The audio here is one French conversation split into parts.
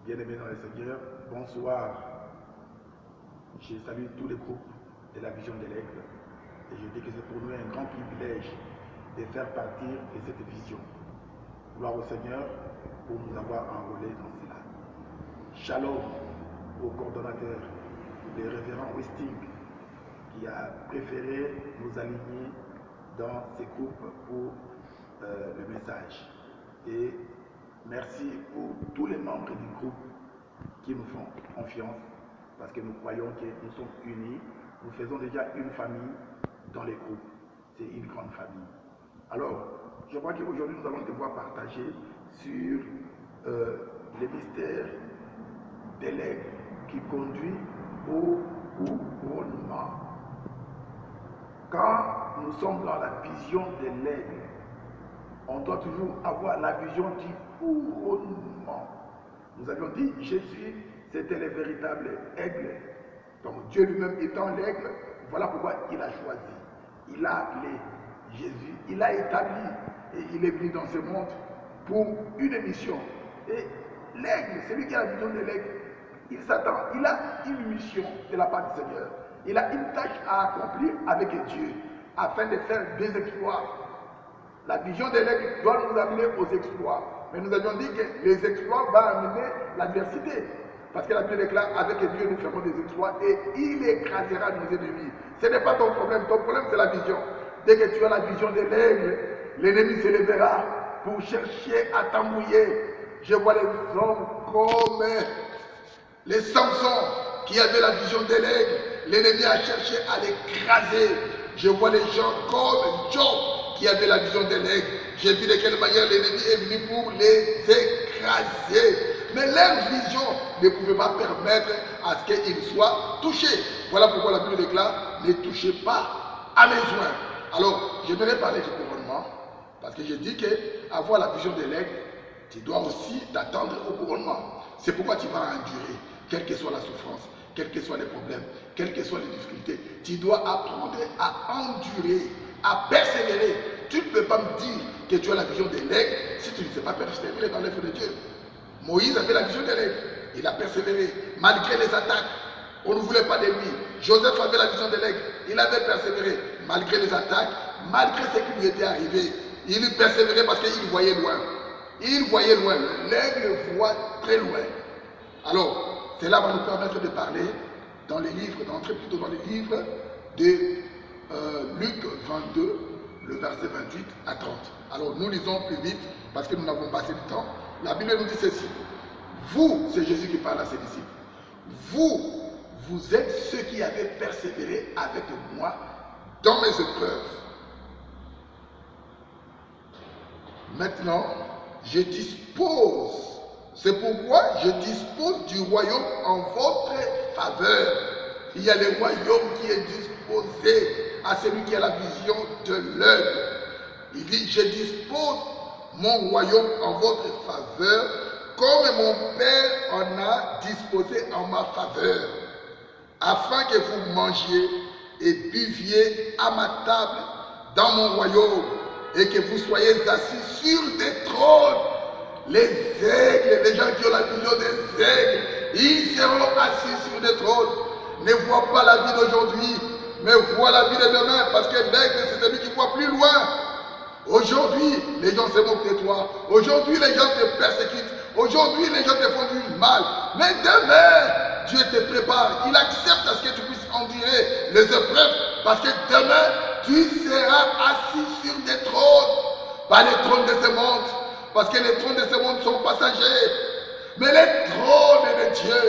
Bien-aimés dans le Seigneur, bonsoir. Je salue tous les groupes de la Vision de l'Aigle et je dis que c'est pour nous un grand privilège de faire partie de cette vision. Gloire au Seigneur pour nous avoir enrôlés dans cela. Shalom au coordonnateur, le révérend Westing, qui a préféré nous aligner dans ces groupes pour le message. Et merci pour tous les membres du groupe qui nous font confiance, parce que nous croyons que nous sommes unis, nous faisons déjà une famille dans les groupes. C'est une grande famille. Alors, je crois qu'aujourd'hui nous allons devoir partager sur les mystères de l'aigle qui conduit au couronnement. Quand nous sommes dans la vision de l'aigle, on doit toujours avoir la vision du couronnement. Nous avions dit, Jésus, c'était le véritable aigle. Donc Dieu lui-même étant l'aigle, voilà pourquoi il a choisi. Il a appelé Jésus, il a établi et il est venu dans ce monde pour une mission. Et l'aigle, celui qui a la vision de l'aigle, il s'attend, il a une mission de la part du Seigneur. Il a une tâche à accomplir avec Dieu afin de faire des exploits. La vision de l'aigle doit nous amener aux exploits. Mais nous avions dit que les exploits vont amener l'adversité. Parce que la Bible déclare, avec Dieu nous ferons des exploits et il écrasera nos ennemis. Ce n'est pas ton problème c'est la vision. Dès que tu as la vision de l'aigle, l'ennemi se lèvera pour chercher à t'embrouiller. Je vois les hommes comme les Samson qui avaient la vision de l'aigle. L'ennemi a cherché à l'écraser. Je vois les gens comme Job qui avait la vision de l'aigle. J'ai vu de quelle manière l'ennemi est venu pour les écraser. Mais leur vision ne pouvait pas permettre à ce qu'ils soient touchés. Voilà pourquoi la Bible déclare, ne touchez pas à mes joints. Alors, j'aimerais parler du couronnement, parce que je dis qu'avoir la vision de l'aigle, tu dois aussi t'attendre au couronnement. C'est pourquoi tu vas endurer, quelle que soit la souffrance, quels que soient les problèmes, quelles que soient les difficultés. Tu dois apprendre à endurer, à persévérer. Tu ne peux pas me dire que tu as la vision de l'aigle si tu ne sais pas persévérer dans l'œuvre de Dieu. Moïse avait la vision de l'aigle. Il a persévéré malgré les attaques. On ne voulait pas de lui. Joseph avait la vision de l'aigle. Il avait persévéré malgré les attaques, malgré ce qui lui était arrivé. Il persévérait parce qu'il voyait loin. Il voyait loin. L'aigle voit très loin. Alors, cela va nous permettre de parler dans les livres, d'entrer plutôt dans les livres de Luc 22, le verset 28 à 30. Alors, nous lisons plus vite parce que nous n'avons pas assez de temps. La Bible nous dit ceci. Vous, c'est Jésus qui parle à ses disciples. Vous êtes ceux qui avez persévéré avec moi dans mes épreuves. Maintenant, je dispose. C'est pourquoi je dispose du royaume en votre faveur. Il y a le royaume qui est disposé à celui qui a la vision de l'œuvre. Il dit, je dispose mon royaume en votre faveur, comme mon Père en a disposé en ma faveur, afin que vous mangiez et buviez à ma table dans mon royaume, et que vous soyez assis sur des trônes. Les aigles, les gens qui ont la vision des aigles, ils seront assis sur des trônes. Ne voient pas la vie d'aujourd'hui, mais voient la vie de demain, parce que l'aigle, c'est celui qui voit plus loin. Aujourd'hui, les gens se moquent de toi. Aujourd'hui, les gens te persécutent. Aujourd'hui, les gens te font du mal. Mais demain, Dieu te prépare. Il accepte à ce que tu puisses endurer les épreuves. Parce que demain, tu seras assis sur des trônes. Pas les trônes de ce monde. Parce que les trônes de ce monde sont passagers. Mais les trônes de Dieu,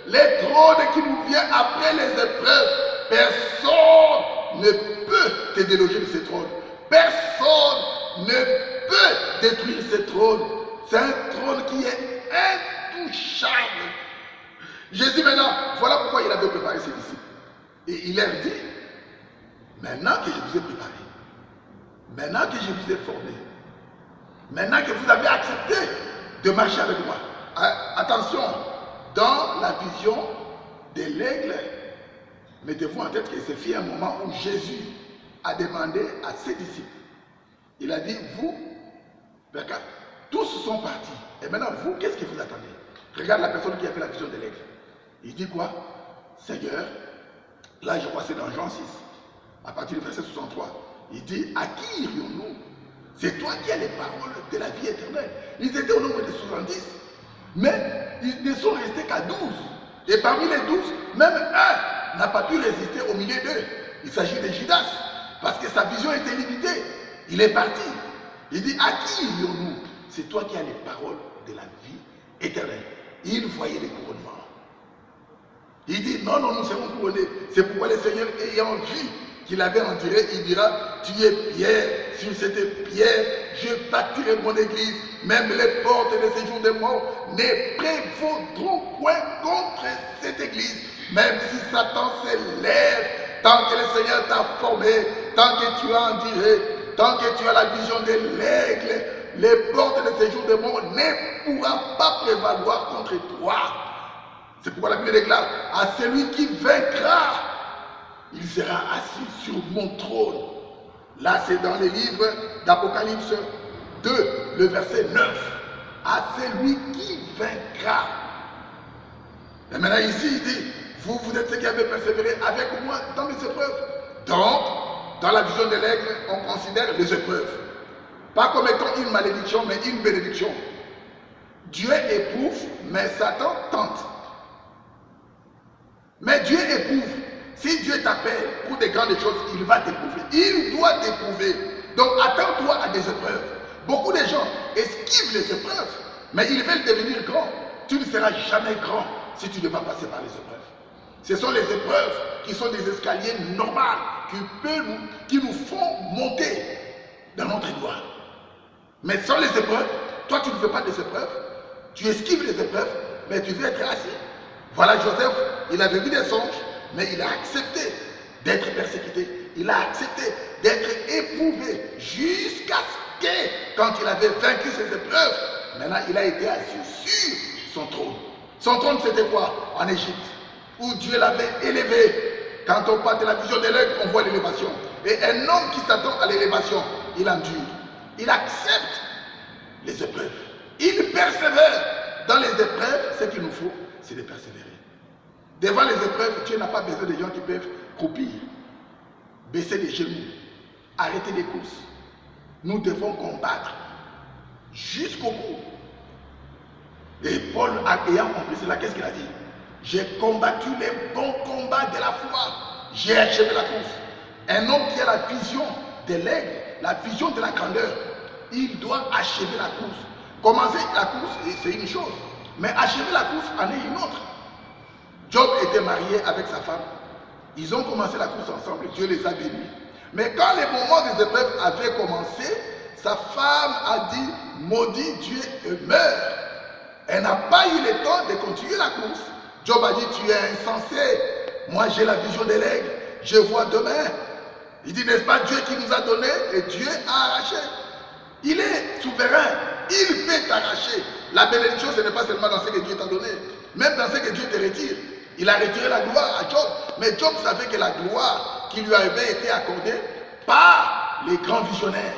les trônes qui nous viennent après les épreuves, personne ne peut te déloger de ces trônes. Personne ne peut détruire ce trône. C'est un trône qui est intouchable. Jésus maintenant, voilà pourquoi il avait préparé ses disciples. Et il leur dit, maintenant que je vous ai préparé, maintenant que je vous ai formé, maintenant que vous avez accepté de marcher avec moi, attention, dans la vision de l'aigle, mettez-vous en tête que c'est fait un moment où Jésus a demandé à ses disciples. Il a dit, vous, tous sont partis. Et maintenant, vous, qu'est-ce que vous attendez? Regarde la personne qui a fait la vision de l'aigle. Il dit quoi? Seigneur, là je crois que c'est dans Jean 6, à partir du verset 63. Il dit, à qui irions-nous? C'est toi qui as les paroles de la vie éternelle. Ils étaient au nombre de 70, mais ils ne sont restés qu'à 12. Et parmi les 12, même un n'a pas pu résister au milieu d'eux. Il s'agit de Judas, parce que sa vision était limitée. Il est parti. Il dit, à qui irions-nous? C'est toi qui as les paroles de la vie éternelle. Il voyait les couronnements. Il dit, non, non, nous serons couronnés. C'est pourquoi le Seigneur, ayant vu qu'il avait enterré, il dira, tu es pierre, sur cette pierre, je bâtirai mon église, même les portes de séjour des morts ne prévaudront point contre cette église, même si Satan s'élève, tant que le Seigneur t'a formé, tant que tu as enterré, tant que tu as la vision de l'aigle, les portes de séjour des morts ne pourront pas prévaloir contre toi. C'est pourquoi la Bible déclare, à celui qui vaincra, il sera assis sur mon trône. Là, c'est dans les livres d'Apocalypse 2, le verset 9. À celui qui vaincra. Et maintenant ici, il dit, vous êtes ceux qui avez persévéré avec moi dans les épreuves. Donc, dans la vision de l'aigle, on considère les épreuves. Pas comme étant une malédiction, mais une bénédiction. Dieu éprouve, mais Satan tente. Mais Dieu éprouve. Si Dieu t'appelle pour des grandes choses, il va t'éprouver. Il doit t'éprouver. Donc attends-toi à des épreuves. Beaucoup de gens esquivent les épreuves, mais ils veulent devenir grands. Tu ne seras jamais grand si tu ne vas pas passer par les épreuves. Ce sont les épreuves qui sont des escaliers normaux qui nous font monter dans notre gloire. Mais sans les épreuves, toi tu ne fais pas des épreuves, tu esquives les épreuves, mais tu veux être assis. Voilà Joseph, il avait vu des songes, mais il a accepté d'être persécuté. Il a accepté d'être éprouvé jusqu'à ce que, quand il avait vaincu ses épreuves, maintenant il a été assis sur son trône. Son trône c'était quoi? En Égypte, où Dieu l'avait élevé. Quand on parle de la vision de l'aigle, on voit l'élévation. Et un homme qui s'attend à l'élévation, il endure. Il accepte les épreuves. Il persévère. Dans les épreuves, ce qu'il nous faut, c'est de persévérer. Devant les épreuves, Dieu n'a pas besoin de gens qui peuvent croupir, baisser les genoux, arrêter les courses. Nous devons combattre jusqu'au bout. Et Paul, ayant compris cela, qu'est-ce qu'il a dit? J'ai combattu les bons combats de la foi. J'ai achevé la course. Un homme qui a la vision de l'aigle, la vision de la grandeur, il doit achever la course. Commencer la course, c'est une chose. Mais achever la course en est une autre. Job était marié avec sa femme. Ils ont commencé la course ensemble. Dieu les a bénis. Mais quand les moments des épreuves avaient commencé, sa femme a dit, maudit Dieu et meurt. Elle n'a pas eu le temps de continuer la course. Job a dit, tu es insensé. Moi j'ai la vision de l'aigle. Je vois demain. Il dit, n'est-ce pas Dieu qui nous a donné et Dieu a arraché. Il est souverain. Il peut t'arracher. La bénédiction, ce n'est pas seulement dans ce que Dieu t'a donné. Même dans ce que Dieu te retire. Il a retiré la gloire à Job. Mais Job savait que la gloire qui lui avait été accordée par les grands visionnaires.